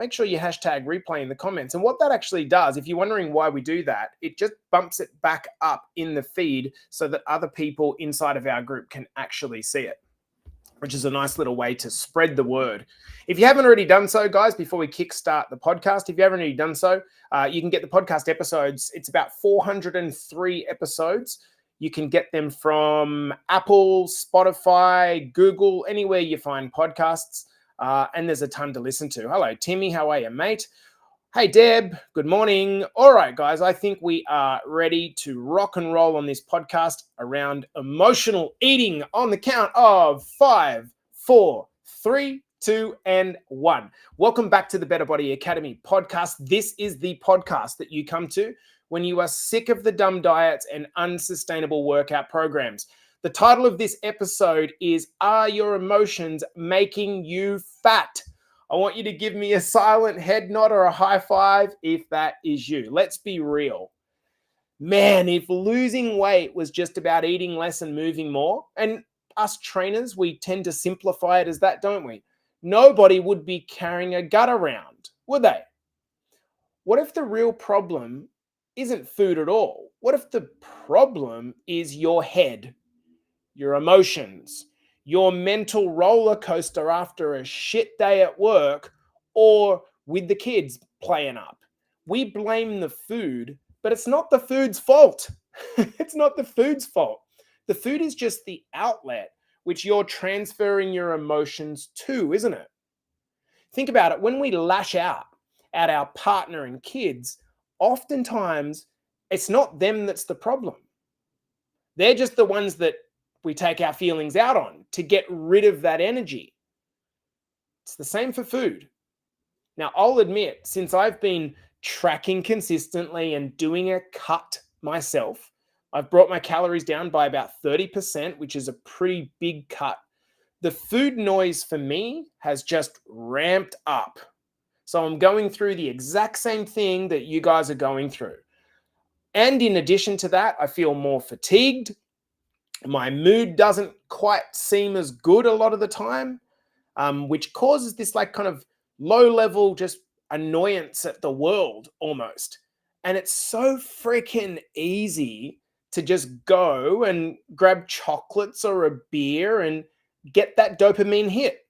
make sure you hashtag replay in the comments. And what that actually does, if you're wondering why we do that, it just bumps it back up in the feed so that other people inside of our group can actually see it, which is a nice little way to spread the word. If you haven't already done so, guys, before we kickstart the podcast, if you haven't already done so, you can get the podcast episodes. It's about 403 episodes. You can get them from Apple, Spotify, Google, anywhere you find podcasts. And there's a ton to listen to. Hello, Timmy. How are you, mate? Hey, Deb. Good morning. All right, guys. I think we are ready to rock and roll on this podcast around emotional eating on the count of 5, 4, 3, 2, and 1. Welcome back to the Better Body Academy podcast. This is the podcast that you come to when you are sick of the dumb diets and unsustainable workout programs. The title of this episode is, Are Your Emotions Making You Fat? I want you to give me a silent head nod or a high five if that is you. Let's be real. Man, if losing weight was just about eating less and moving more, and us trainers, we tend to simplify it as that, don't we? Nobody would be carrying a gut around, would they? What if the real problem isn't food at all? What if the problem is your head? Your emotions, your mental roller coaster after a shit day at work or with the kids playing up. We blame the food, but it's not the food's fault. It's not the food's fault. The food is just the outlet which you're transferring your emotions to, isn't it? Think about it. When we lash out at our partner and kids, oftentimes it's not them that's the problem. They're just the ones that we take our feelings out on to get rid of that energy. It's the same for food. Now, I'll admit, since I've been tracking consistently and doing a cut myself, I've brought my calories down by about 30%, which is a pretty big cut. The food noise for me has just ramped up. So I'm going through the exact same thing that you guys are going through. And in addition to that, I feel more fatigued. My mood doesn't quite seem as good a lot of the time, which causes this like kind of low level just annoyance at the world almost. And it's so freaking easy to just go and grab chocolates or a beer and get that dopamine hit,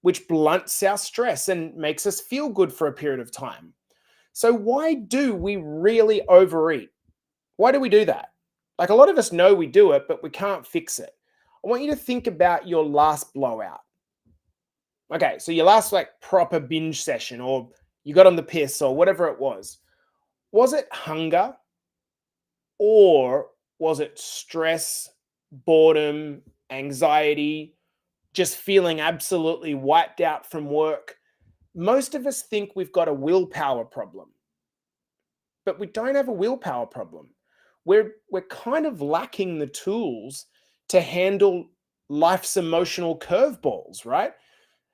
which blunts our stress and makes us feel good for a period of time. So why do we really overeat? Why do we do that? Like, a lot of us know we do it, but we can't fix it. I want you to think about your last blowout. Okay, so your last like proper binge session, or you got on the piss or whatever it was. Was it hunger, or was it stress, boredom, anxiety, just feeling absolutely wiped out from work? Most of us think we've got a willpower problem, but we don't have a willpower problem. We're kind of lacking the tools to handle life's emotional curveballs, right?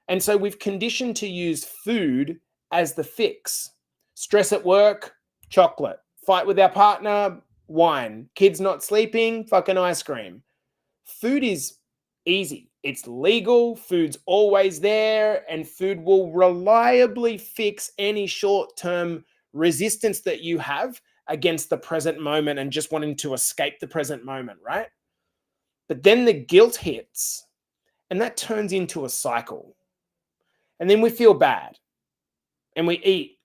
And so we've conditioned to use food as the fix. Stress at work, chocolate. Fight with our partner, wine. Kids not sleeping, fucking ice cream. Food is easy. It's legal, food's always there, and food will reliably fix any short-term resistance that you have against the present moment and just wanting to escape the present moment, right? But then the guilt hits, and that turns into a cycle. And then we feel bad, and we eat,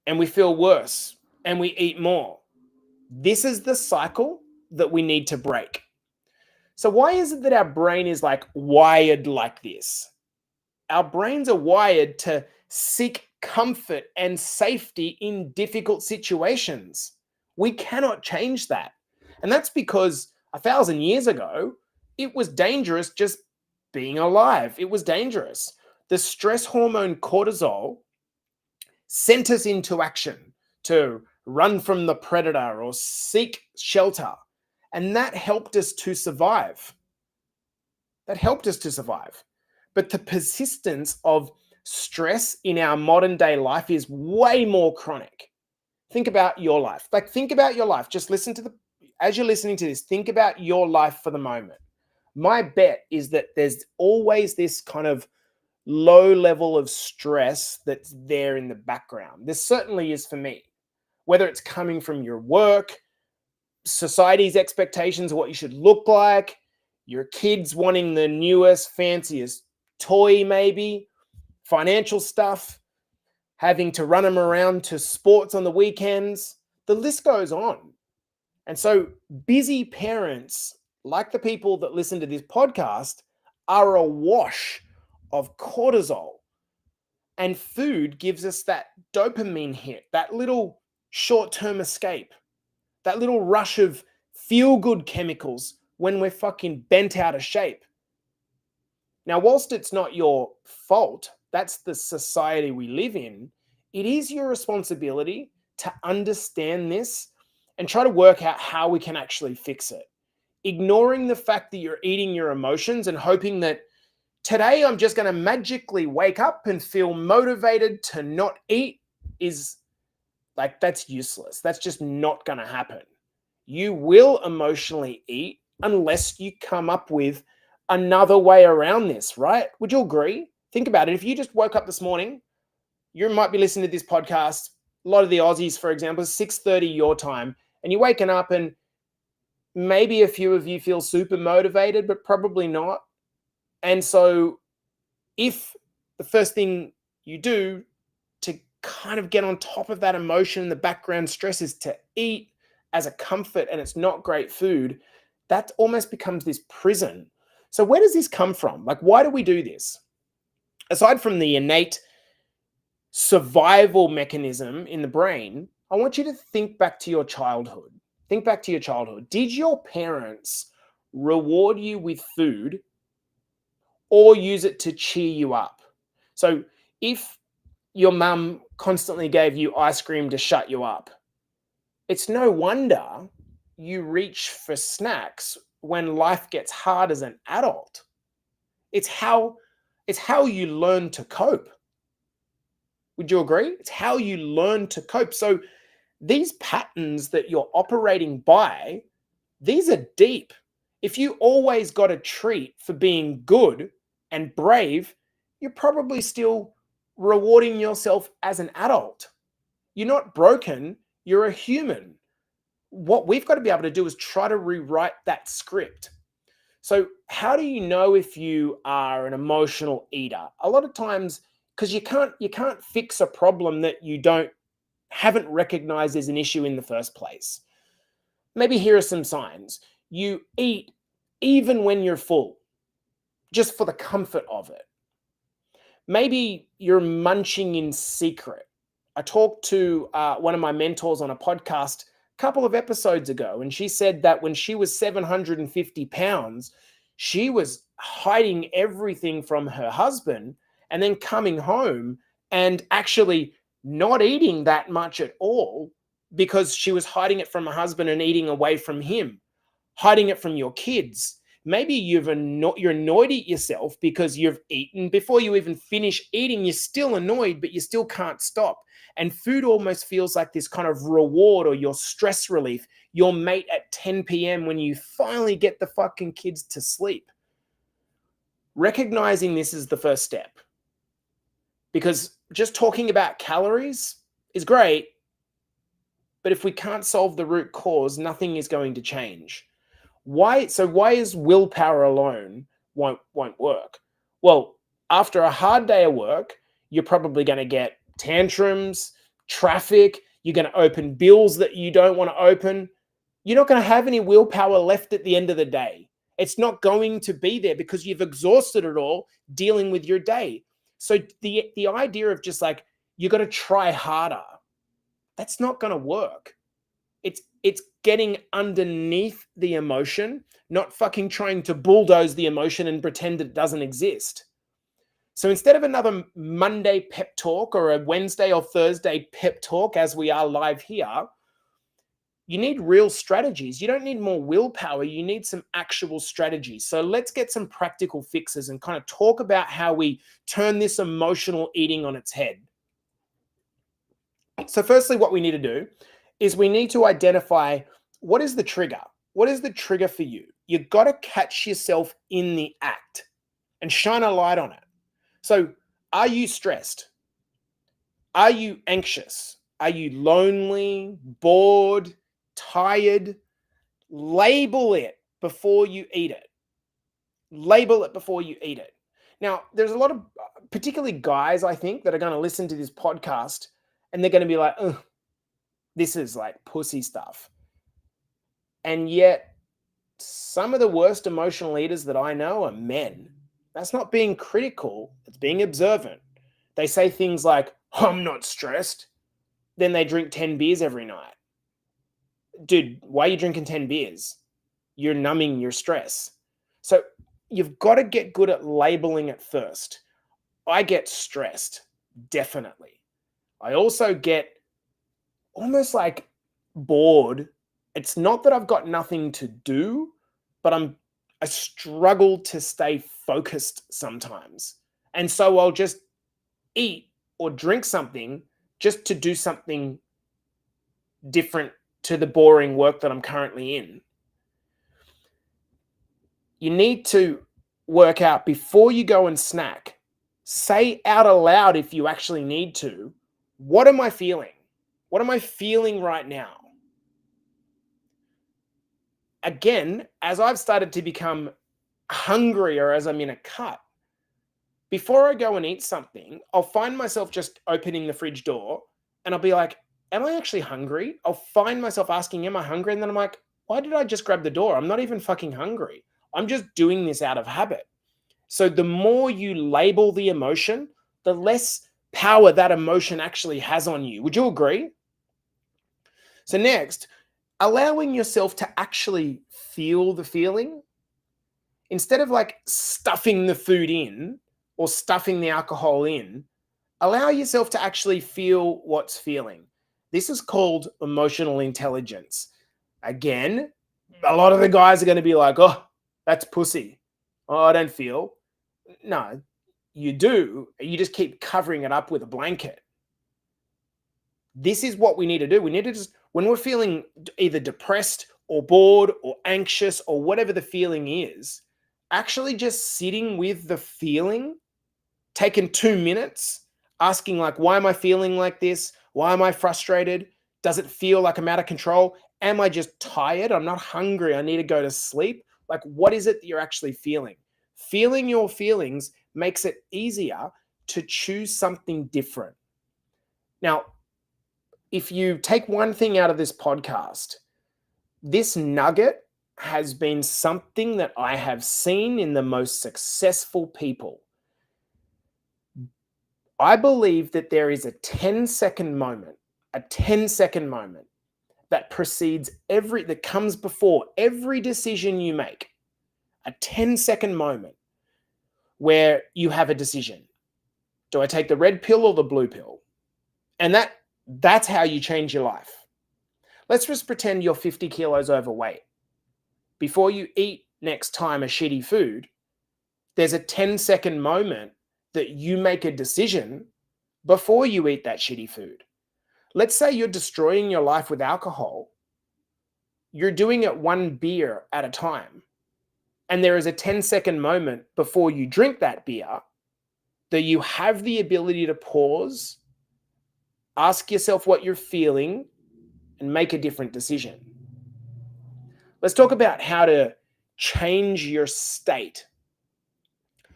and we feel worse, and we eat more. This is the cycle that we need to break. So why is it that our brain is like wired like this? Our brains are wired to seek comfort and safety in difficult situations. We cannot change that. And that's because 1,000 years ago, it was dangerous just being alive. It was dangerous. The stress hormone cortisol sent us into action to run from the predator or seek shelter. And that helped us to survive. That helped us to survive. But the persistence of stress in our modern day life is way more chronic. Think about your life. Like, think about your life. Just listen to as you're listening to this, think about your life for the moment. My bet is that there's always this kind of low level of stress that's there in the background. This certainly is for me, whether it's coming from your work, society's expectations of what you should look like, your kids wanting the newest, fanciest toy, maybe, financial stuff, having to run them around to sports on the weekends. The list goes on. And so busy parents, like the people that listen to this podcast, are awash of cortisol. And food gives us that dopamine hit, that little short-term escape, that little rush of feel-good chemicals when we're fucking bent out of shape. Now, whilst it's not your fault, that's the society we live in, it is your responsibility to understand this and try to work out how we can actually fix it. Ignoring the fact that you're eating your emotions and hoping that today I'm just going to magically wake up and feel motivated to not eat is like, that's useless. That's just not going to happen. You will emotionally eat unless you come up with another way around this, right? Would you agree? Think about it. If you just woke up this morning, you might be listening to this podcast. A lot of the Aussies, for example, 6:30 your time, and you're waking up and maybe a few of you feel super motivated, but probably not. And so if the first thing you do to kind of get on top of that emotion, the background stress, is to eat as a comfort and it's not great food, that almost becomes this prison. So where does this come from? Like, why do we do this? Aside from the innate survival mechanism in the brain, I want you to think back to your childhood. Think back to your childhood. Did your parents reward you with food or use it to cheer you up? So if your mum constantly gave you ice cream to shut you up, it's no wonder you reach for snacks when life gets hard as an adult. It's how you learn to cope. Would you agree? It's how you learn to cope. So these patterns that you're operating by, these are deep. If you always got a treat for being good and brave, you're probably still rewarding yourself as an adult. You're not broken, you're a human. What we've got to be able to do is try to rewrite that script. So how do you know if you are an emotional eater? A lot of times, because you can't fix a problem that you haven't recognized as an issue in the first place. Maybe here are some signs. You eat even when you're full, just for the comfort of it. Maybe you're munching in secret. I talked to one of my mentors on a podcast a couple of episodes ago, and she said that when she was 750 pounds, she was hiding everything from her husband and then coming home and actually not eating that much at all because she was hiding it from her husband and eating away from him, hiding it from your kids. Maybe you're annoyed at yourself because you've eaten. Before you even finish eating, you're still annoyed, but you still can't stop. And food almost feels like this kind of reward or your stress relief, your mate at 10 p.m. when you finally get the fucking kids to sleep. Recognizing this is the first step. Because just talking about calories is great, but if we can't solve the root cause, nothing is going to change. Why is willpower alone won't work? Well, after a hard day of work, you're probably going to get tantrums, traffic, you're going to open bills that you don't want to open. You're not going to have any willpower left at the end of the day. It's not going to be there because you've exhausted it all dealing with your day. So the idea of just like, you got to try harder, that's not going to work. It's getting underneath the emotion, not fucking trying to bulldoze the emotion and pretend it doesn't exist. So instead of another Monday pep talk or a Wednesday or Thursday pep talk as we are live here, you need real strategies. You don't need more willpower. You need some actual strategies. So let's get some practical fixes and kind of talk about how we turn this emotional eating on its head. So firstly, what we need to do is we need to identify what is the trigger. What is the trigger for you? You've got to catch yourself in the act and shine a light on it. So Are you stressed? Are you anxious? Are you lonely, bored, tired? Label it before you eat it. Label it before you eat it. Now, there's a lot of, particularly guys, I think, that are going to listen to this podcast and they're going to be like, ugh, this is like pussy stuff. And yet, some of the worst emotional eaters that I know are men. That's not being critical, it's being observant. They say things like, I'm not stressed. Then they drink 10 beers every night. Dude, why are you drinking 10 beers? You're numbing your stress. So you've got to get good at labeling it first. I get stressed, definitely. I also get almost like bored. It's not that I've got nothing to do, but I struggle to stay focused sometimes. And so I'll just eat or drink something just to do something different to the boring work that I'm currently in. You need to work out before you go and snack. Say out aloud if you actually need to, what am I feeling? What am I feeling right now? Again, as I've started to become hungrier as I'm in a cut, before I go and eat something, I'll find myself just opening the fridge door and I'll be like, am I actually hungry? I'll find myself asking, am I hungry? And then I'm like, why did I just grab the door? I'm not even fucking hungry. I'm just doing this out of habit. So the more you label the emotion, the less power that emotion actually has on you. Would you agree? So next, allowing yourself to actually feel the feeling instead of like stuffing the food in or stuffing the alcohol in, allow yourself to actually feel what's feeling. This is called emotional intelligence. Again, a lot of the guys are going to be like, oh, that's pussy. Oh, I don't feel. No, you do. You just keep covering it up with a blanket. This is what we need to do. We need to just, when we're feeling either depressed or bored or anxious or whatever the feeling is, actually just sitting with the feeling, taking 2 minutes, asking like, why am I feeling like this? Why am I frustrated? Does it feel like I'm out of control? Am I just tired? I'm not hungry. I need to go to sleep. Like, what is it that you're actually feeling? Feeling your feelings makes it easier to choose something different. Now, if you take one thing out of this podcast, this nugget has been something that I have seen in the most successful people. I believe that there is a 10-second moment that precedes that comes before every decision you make. A 10-second moment where you have a decision. Do I take the red pill or the blue pill? And that's how you change your life. Let's just pretend you're 50 kilos overweight. Before you eat next time a shitty food, there's a 10-second moment that you make a decision before you eat that shitty food. Let's say you're destroying your life with alcohol. You're doing it one beer at a time. And there is a 10-second moment before you drink that beer that you have the ability to pause, ask yourself what you're feeling, and make a different decision. Let's talk about how to change your state.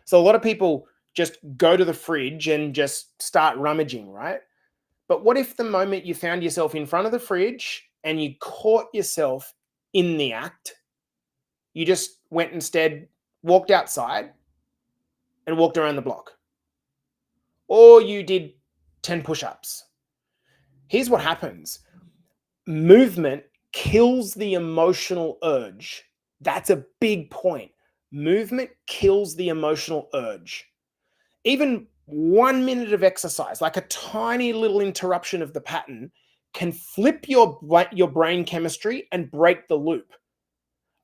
So a lot of people just go to the fridge and just start rummaging, right? But what if the moment you found yourself in front of the fridge and you caught yourself in the act, you just went instead, walked outside and walked around the block? Or you did 10 push-ups. Here's what happens. Movement kills the emotional urge. That's a big point. Movement kills the emotional urge. Even 1 minute of exercise, like a tiny little interruption of the pattern, can flip your brain chemistry and break the loop.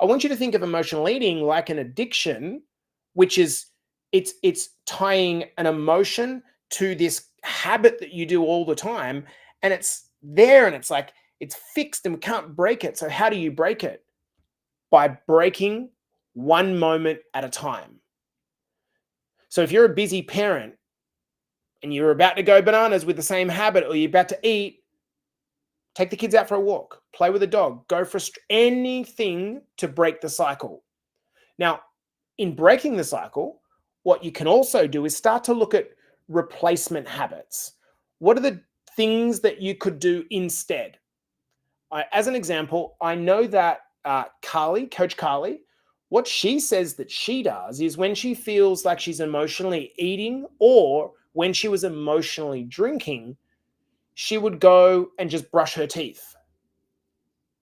I want you to think of emotional eating like an addiction, which is it's tying an emotion to this habit that you do all the time, and it's there and it's like it's fixed and we can't break it. So how do you break it? By breaking one moment at a time. So if you're a busy parent and you're about to go bananas with the same habit, or you're about to eat, take the kids out for a walk, play with a dog, go for anything to break the cycle. Now, in breaking the cycle, what you can also do is start to look at replacement habits. What are the things that you could do instead? As an example, I know that Coach Carly, what she says that she does is when she feels like she's emotionally eating or when she was emotionally drinking, she would go and just brush her teeth.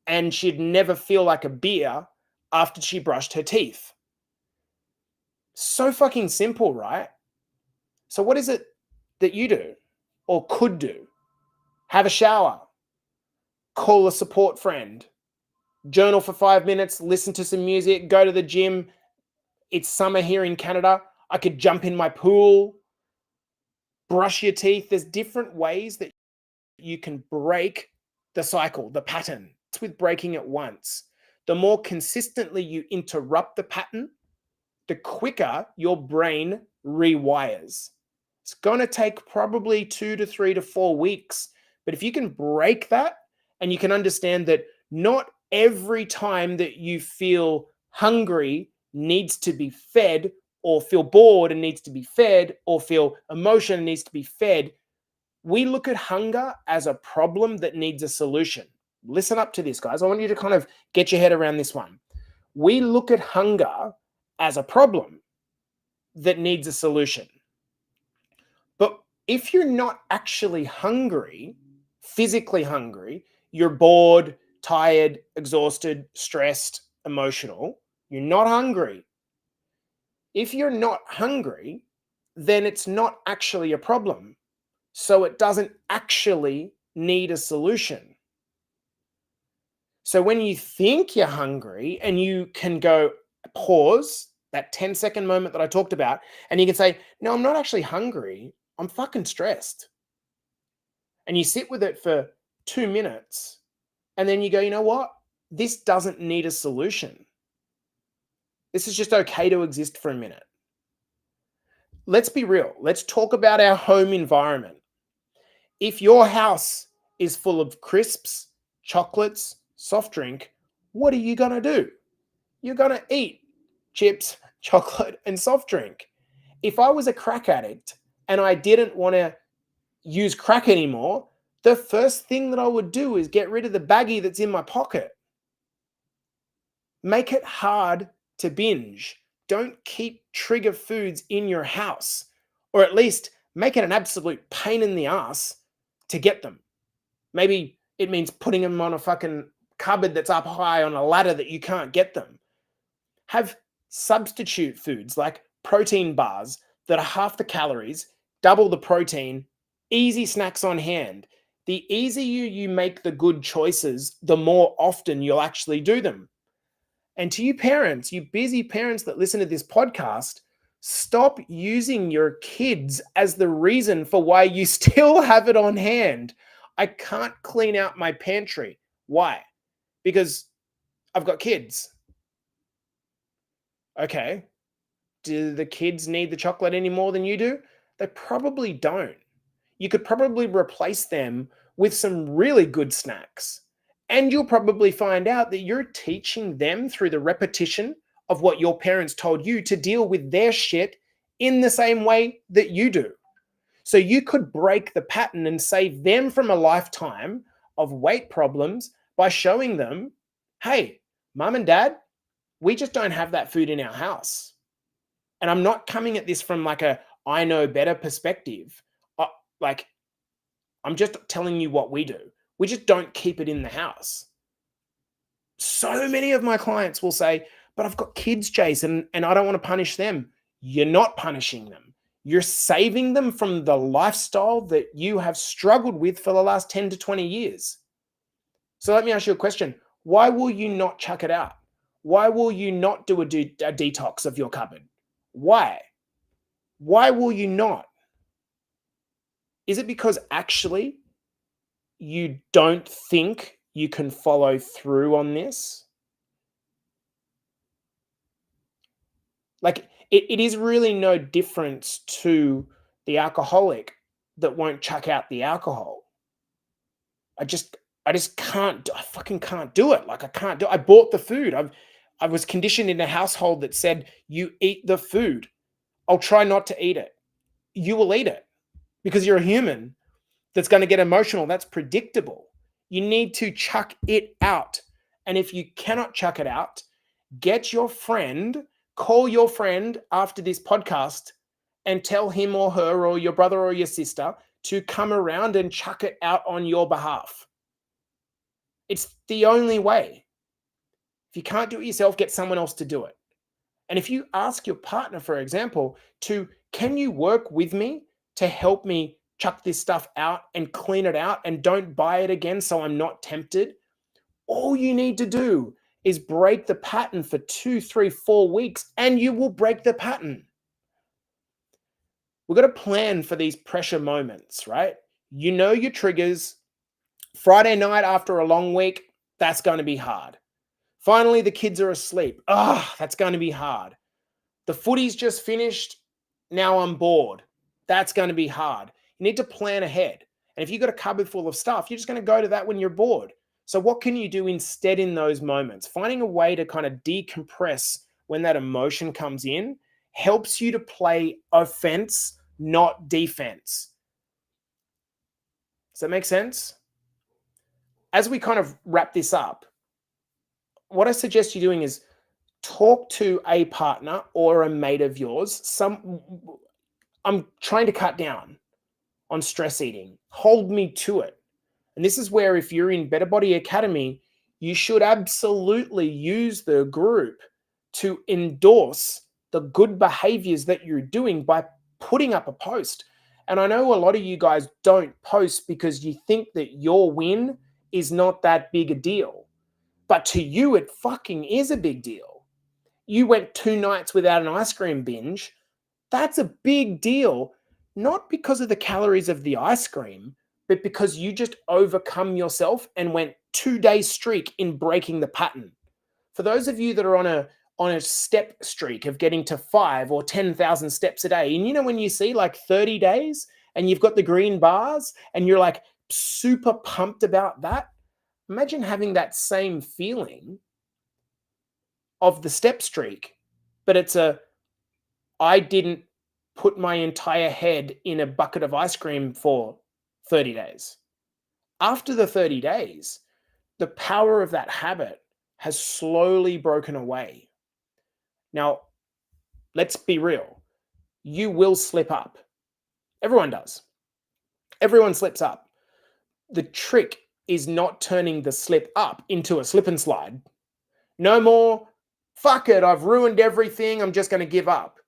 And she'd never feel like a beer after she brushed her teeth. So fucking simple, right? So what is it that you do or could do? Have a shower, call a support friend, journal for 5 minutes, listen to some music, go to the gym. It's summer here in Canada. I could jump in my pool, brush your teeth. There's different ways that you can break the cycle, the pattern. It's with breaking it once. The more consistently you interrupt the pattern, the quicker your brain rewires. It's going to take probably 2 to 3 to 4 weeks. But if you can break that and you can understand that not every time that you feel hungry needs to be fed, or feel bored and needs to be fed, or feel emotion and needs to be fed, we look at hunger as a problem that needs a solution. Listen up to this, guys. I want you to kind of get your head around this one. We look at hunger as a problem that needs a solution. But if you're not actually hungry, physically hungry, you're bored, tired, exhausted, stressed, emotional, you're not hungry. If you're not hungry, then it's not actually a problem. So it doesn't actually need a solution. So when you think you're hungry and you can go pause, that 10-second moment that I talked about, and you can say, no, I'm not actually hungry. I'm fucking stressed. And you sit with it for 2 minutes and then you go, you know what? This doesn't need a solution. This is just okay to exist for a minute. Let's be real. Let's talk about our home environment. If your house is full of crisps, chocolates, soft drink, what are you going to do? You're going to eat chips, chocolate, and soft drink. If I was a crack addict and I didn't want to use crack anymore, the first thing that I would do is get rid of the baggie that's in my pocket. Make it hard to binge. Don't keep trigger foods in your house, or at least make it an absolute pain in the ass to get them. Maybe it means putting them on a fucking cupboard that's up high on a ladder that you can't get them. Have substitute foods like protein bars that are half the calories, double the protein, easy snacks on hand. The easier you make the good choices, the more often you'll actually do them. And to you parents, you busy parents that listen to this podcast, stop using your kids as the reason for why you still have it on hand. I can't clean out my pantry. Why? Because I've got kids. Okay. Do the kids need the chocolate any more than you do? They probably don't. You could probably replace them with some really good snacks. And you'll probably find out that you're teaching them through the repetition of what your parents told you to deal with their shit in the same way that you do. So you could break the pattern and save them from a lifetime of weight problems by showing them, hey, mom and dad, we just don't have that food in our house. And I'm not coming at this from like a I know better perspective. Like, I'm just telling you what we do. We just don't keep it in the house. So many of my clients will say, but I've got kids, Jason, and I don't want to punish them. You're not punishing them. You're saving them from the lifestyle that you have struggled with for the last 10 to 20 years. So let me ask you a question. Why will you not chuck it out? Why will you not do a detox of your cupboard? Why? Why will you not? Is it because actually you don't think you can follow through on this? Like, it is really no difference to the alcoholic that won't chuck out the alcohol. I just can't. I fucking can't do it. Like I can't do. I bought the food. I was conditioned in a household that said you eat the food. I'll try not to eat it. You will eat it because you're a human that's going to get emotional. That's predictable. You need to chuck it out. And if you cannot chuck it out, get your friend, call your friend after this podcast and tell him or her or your brother or your sister to come around and chuck it out on your behalf. It's the only way. If you can't do it yourself, get someone else to do it. And if you ask your partner, for example, can you work with me to help me chuck this stuff out and clean it out and don't buy it again so I'm not tempted? All you need to do is break the pattern for 2, 3, 4 weeks and you will break the pattern. We've got to plan for these pressure moments, right? You know your triggers. Friday night after a long week, that's going to be hard. Finally, the kids are asleep. That's going to be hard. The footy's just finished. Now I'm bored. That's going to be hard. You need to plan ahead. And if you've got a cupboard full of stuff, you're just going to go to that when you're bored. So what can you do instead in those moments? Finding a way to kind of decompress when that emotion comes in helps you to play offense, not defense. Does that make sense? As we kind of wrap this up, what I suggest you doing is talk to a partner or a mate of yours. I'm trying to cut down on stress eating. Hold me to it. And this is where, if you're in Better Body Academy, you should absolutely use the group to endorse the good behaviors that you're doing by putting up a post. And I know a lot of you guys don't post because you think that your win is not that big a deal. But to you, it fucking is a big deal. You went 2 nights without an ice cream binge. That's a big deal, not because of the calories of the ice cream, but because you just overcome yourself and went 2-day streak in breaking the pattern. For those of you that are on a step streak of getting to 5 or 10,000 steps a day, and you know when you see like 30 days and you've got the green bars and you're like super pumped about that, imagine having that same feeling of the step streak, but it's I didn't put my entire head in a bucket of ice cream for 30 days. After the 30 days, the power of that habit has slowly broken away. Now, let's be real. You will slip up. Everyone does. Everyone slips up. The trick is not turning the slip up into a slip and slide. No more, fuck it, I've ruined everything, I'm just going to give up.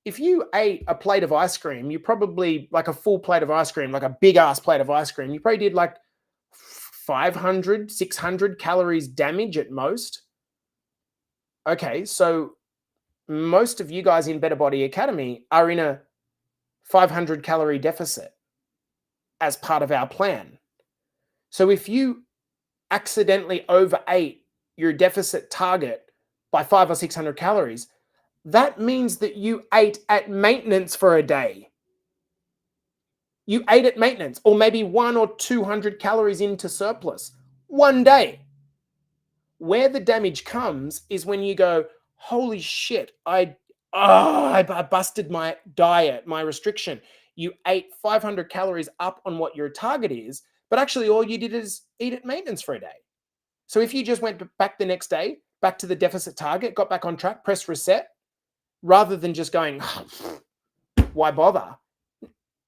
If you ate a plate of ice cream, you probably, like a full plate of ice cream, like a big ass plate of ice cream, you probably did like 500, 600 calories damage at most. Okay, so most of you guys in Better Body Academy are in a 500 calorie deficit as part of our plan. So if you accidentally overate your deficit target by 500 or 600 calories, that means that you ate at maintenance for a day. You ate at maintenance, or maybe 100 or 200 calories into surplus one day. Where the damage comes is when you go, holy shit, I busted my diet, my restriction. You ate 500 calories up on what your target is, but actually all you did is eat at maintenance for a day. So if you just went back the next day, back to the deficit target, got back on track, press reset, rather than just going, why bother?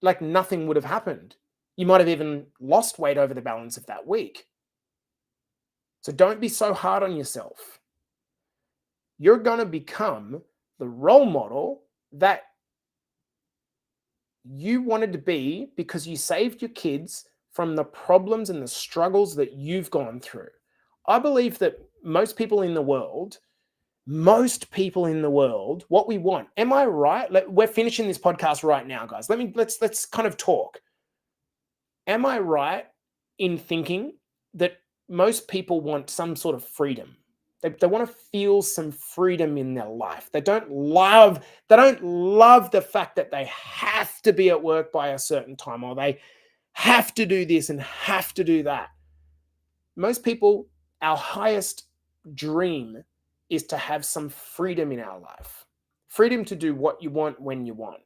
Like nothing would have happened. You might have even lost weight over the balance of that week. So don't be so hard on yourself. You're going to become the role model that you wanted to be because you saved your kids from the problems and the struggles that you've gone through. I believe that most people in the world, what we want. Am I right? We're finishing this podcast right now, guys. Let's kind of talk. Am I right in thinking that most people want some sort of freedom? They want to feel some freedom in their life. They don't love the fact that they have to be at work by a certain time, or they have to do this and have to do that. Most people, our highest dream is to have some freedom in our life. Freedom to do what you want when you want,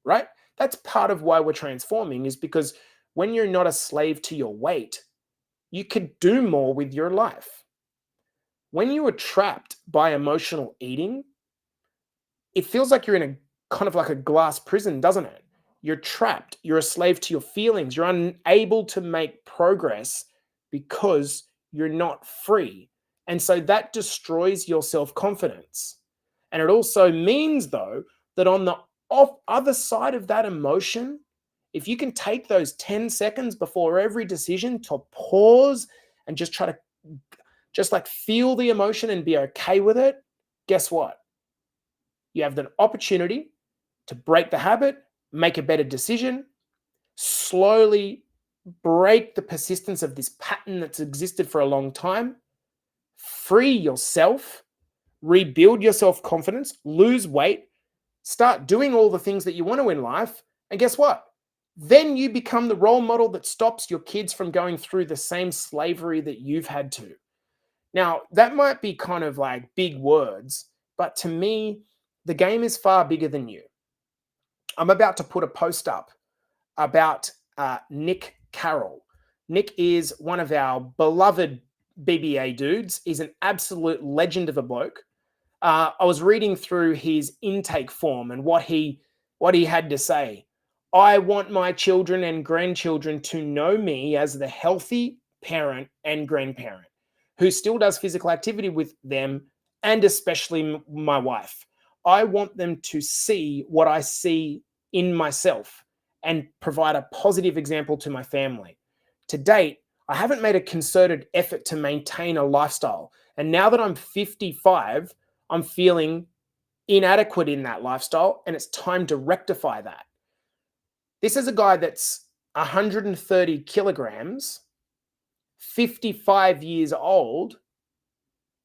right? That's part of why we're transforming, is because when you're not a slave to your weight, you could do more with your life. When you are trapped by emotional eating, it feels like you're in a kind of like a glass prison, doesn't it? You're trapped. You're a slave to your feelings. You're unable to make progress because you're not free. And so that destroys your self-confidence. And it also means, though, that on the other side of that emotion, if you can take those 10 seconds before every decision to pause and just try to just like feel the emotion and be okay with it, guess what? You have the opportunity to break the habit, make a better decision, slowly break the persistence of this pattern that's existed for a long time, free yourself, rebuild your self-confidence, lose weight, start doing all the things that you want to in life, and guess what? Then you become the role model that stops your kids from going through the same slavery that you've had to. Now, that might be kind of like big words, but to me, the game is far bigger than you. I'm about to put a post up about Nick Carroll. Nick is one of our beloved BBA dudes. He's an absolute legend of a bloke. I was reading through his intake form and what he had to say. I want my children and grandchildren to know me as the healthy parent and grandparent who still does physical activity with them, and especially my wife. I want them to see what I see in myself and provide a positive example to my family. To date, I haven't made a concerted effort to maintain a lifestyle. And now that I'm 55, I'm feeling inadequate in that lifestyle, and it's time to rectify that. This is a guy that's 130 kilograms, 55 years old,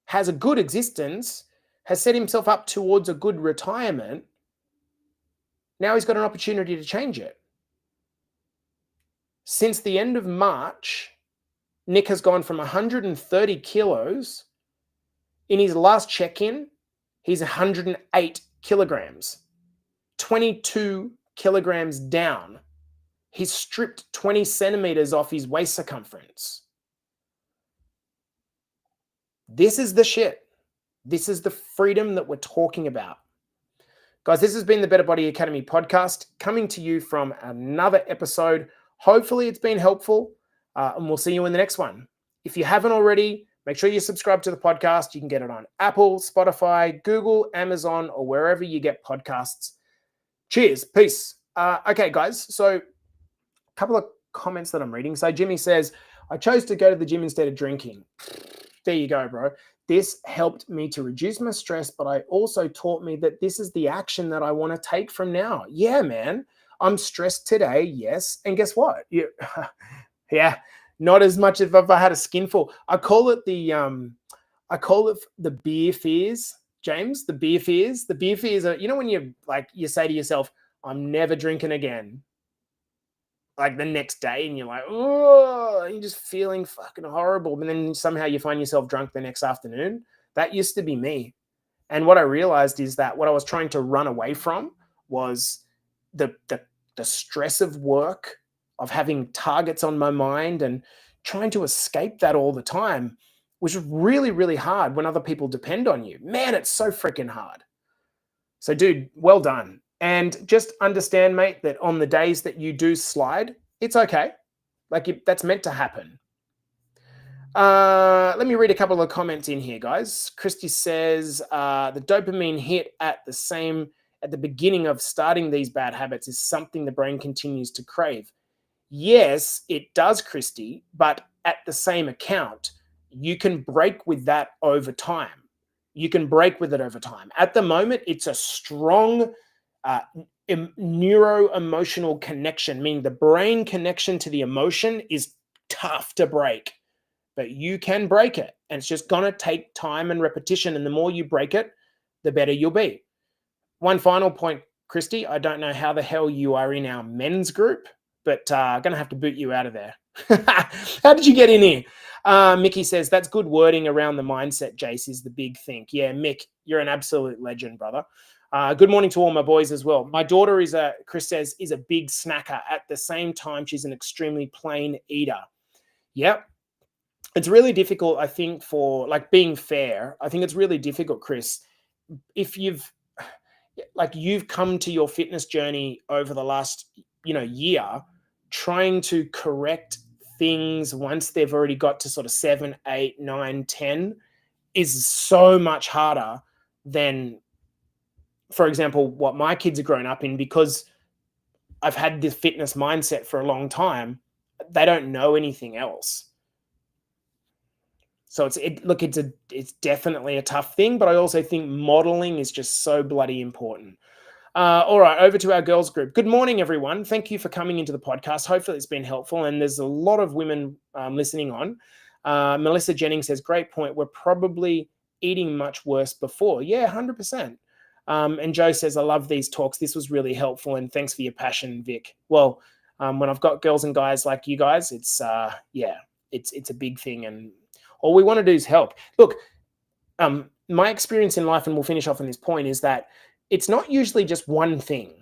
has a good existence, has set himself up towards a good retirement. Now he's got an opportunity to change it. Since the end of March, Nick has gone from 130 kilos. In his last check-in, he's 108 kilograms, 22 kilograms down. He's stripped 20 centimeters off his waist circumference. This is the shit. This is the freedom that we're talking about. Guys, this has been the Better Body Academy podcast, coming to you from another episode. Hopefully it's been helpful, and we'll see you in the next one. If you haven't already, make sure you subscribe to the podcast. You can get it on Apple, Spotify, Google, Amazon, or wherever you get podcasts. Cheers. Peace. Okay, guys. So a couple of comments that I'm reading. So Jimmy says, I chose to go to the gym instead of drinking. There you go, bro. This helped me to reduce my stress, but I also taught me that this is the action that I want to take from now. Yeah, man. I'm stressed today, yes. And guess what? Yeah, not as much as if I had a skinful. I call it the beer fears, James. The beer fears. The beer fears are, when you say to yourself, I'm never drinking again. Like the next day, and you're like, oh, you're just feeling fucking horrible. But then somehow you find yourself drunk the next afternoon. That used to be me. And what I realized is that what I was trying to run away from was the stress of work, of having targets on my mind and trying to escape that all the time, which is really, really hard when other people depend on you. Man, it's so freaking hard. So, dude, well done. And just understand, mate, that on the days that you do slide, it's okay. That's meant to happen. Let me read a couple of comments in here, guys. Christy says, the dopamine hit at the beginning of starting these bad habits is something the brain continues to crave. Yes, it does, Christy, but at the same account, you can break with that over time. At the moment, it's a strong neuro-emotional connection, meaning the brain connection to the emotion is tough to break, but you can break it. And it's just going to take time and repetition. And the more you break it, the better you'll be. One final point, Christy. I don't know how the hell you are in our men's group, but I'm going to have to boot you out of there. How did you get in here? Mickey says, that's good wording around the mindset, Jace, is the big thing. Yeah, Mick, you're an absolute legend, brother. Good morning to all my boys as well. My daughter Chris says, is a big snacker. At the same time, she's an extremely plain eater. Yep. It's really difficult, I think, for like being fair. I think it's really difficult, Chris, if you've come to your fitness journey over the last, year, trying to correct things once they've already got to sort of 7, 8, 9, 10 is so much harder than, for example, what my kids have grown up in, because I've had this fitness mindset for a long time. They don't know anything else. So it's definitely a tough thing, but I also think modeling is just so bloody important. All right, over to our girls group. Good morning, everyone. Thank you for coming into the podcast. Hopefully it's been helpful, and there's a lot of women listening on. Melissa Jennings says, great point. We're probably eating much worse before. Yeah, 100%. And Joe says, I love these talks. This was really helpful, and thanks for your passion, Vic. Well, when I've got girls and guys like you guys, it's a big thing, and all we want to do is help. Look, my experience in life, and we'll finish off on this point, is that it's not usually just one thing.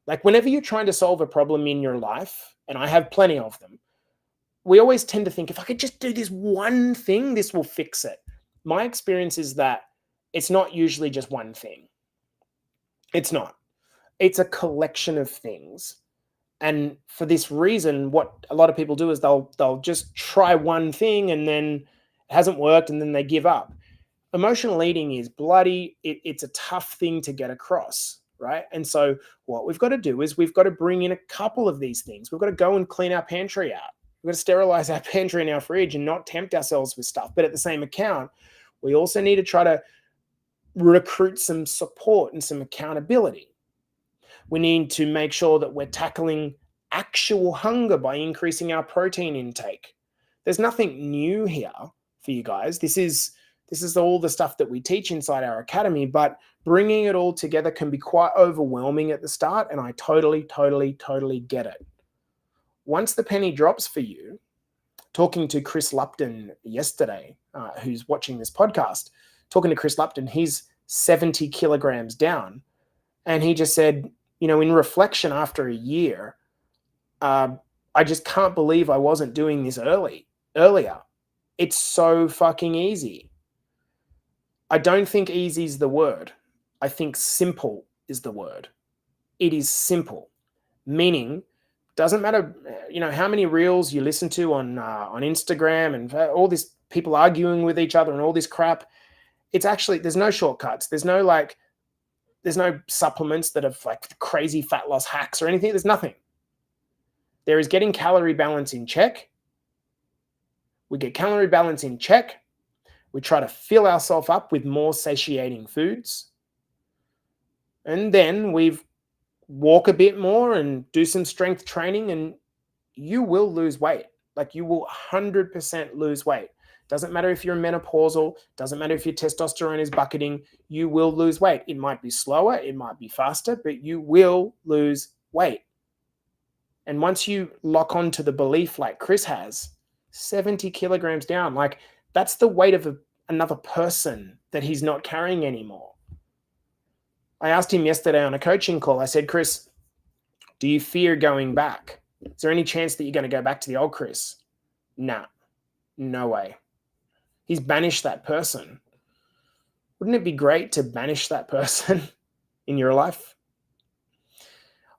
Like whenever you're trying to solve a problem in your life, and I have plenty of them, we always tend to think, if I could just do this one thing, this will fix it. My experience is that it's not usually just one thing. It's not. It's a collection of things. And for this reason, what a lot of people do is they'll just try one thing, and then it hasn't worked, and then they give up. Emotional eating is bloody. It's a tough thing to get across, right? And so what we've got to do is we've got to bring in a couple of these things. We've got to go and clean our pantry out. We've got to sterilize our pantry and our fridge and not tempt ourselves with stuff. But at the same account, we also need to try to recruit some support and some accountability. We need to make sure that we're tackling actual hunger by increasing our protein intake. There's nothing new here for you guys. This is all the stuff that we teach inside our academy, but bringing it all together can be quite overwhelming at the start, and I totally get it. Once the penny drops for you, talking to Chris Lupton yesterday, who's watching this podcast, talking to Chris Lupton, he's 70 kilograms down, and he just said, in reflection after a year, I just can't believe I wasn't doing this earlier. It's so fucking easy. I don't think easy is the word. I think simple is the word. It is simple, meaning doesn't matter, how many reels you listen to on Instagram and all this people arguing with each other and all this crap. It's actually, there's no shortcuts. There's no supplements that have like crazy fat loss hacks or anything. There's nothing. There is getting calorie balance in check. We get calorie balance in check. We try to fill ourselves up with more satiating foods. And then we walk a bit more and do some strength training, and you will lose weight. Like you will 100% lose weight. Doesn't matter if you're menopausal, doesn't matter if your testosterone is bucketing, you will lose weight. It might be slower, it might be faster, but you will lose weight. And once you lock onto the belief like Chris has, 70 kilograms down, like that's the weight of another person that he's not carrying anymore. I asked him yesterday on a coaching call, I said, Chris, do you fear going back? Is there any chance that you're going to go back to the old Chris? Nah, no way. He's banished that person. Wouldn't it be great to banish that person in your life?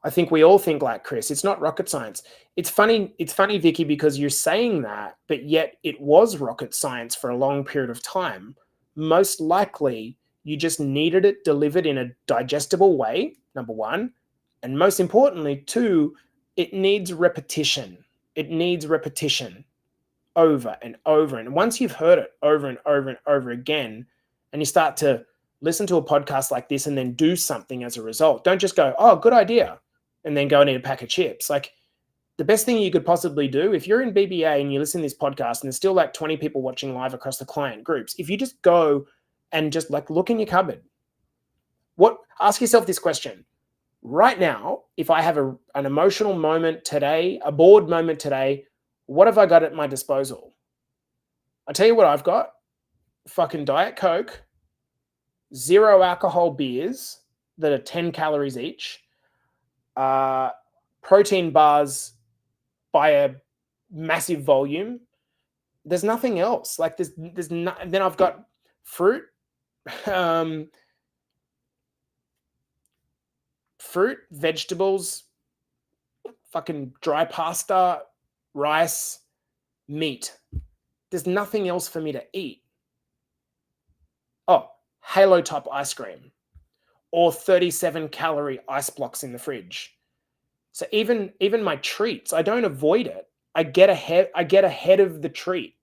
I think we all think like Chris. It's not rocket science. It's funny, Vicky, because you're saying that, but yet it was rocket science for a long period of time. Most likely, you just needed it delivered in a digestible way, number one. And most importantly, two, it needs repetition. It needs repetition over and over. And once you've heard it over and over and over again, and you start to listen to a podcast like this and then do something as a result, don't just go, oh, good idea, and then go and eat a pack of chips. Like, the best thing you could possibly do, if you're in BBA and you listen to this podcast and there's still like 20 people watching live across the client groups, if you just go and just like look in your cupboard, ask yourself this question. Right now, if I have an emotional moment today, a bored moment today, what have I got at my disposal? I'll tell you what I've got. Fucking Diet Coke, 0 alcohol beers that are 10 calories each, protein bars by a massive volume. There's nothing else. Like then I've got fruit, fruit, vegetables, fucking dry pasta, rice, meat. There's nothing else for me to eat. Oh, Halo Top ice cream or 37 calorie ice blocks in the fridge. So even my treats, I don't avoid it. I get ahead of the treat,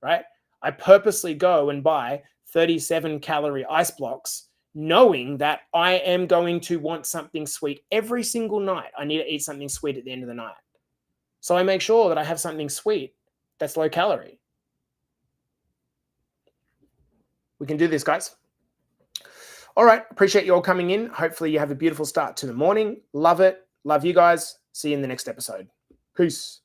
right? I purposely go and buy 37 calorie ice blocks knowing that I am going to want something sweet every single night. I need to eat something sweet at the end of the night. So I make sure that I have something sweet that's low calorie. We can do this, guys. All right. Appreciate you all coming in. Hopefully you have a beautiful start to the morning. Love it. Love you guys. See you in the next episode. Peace.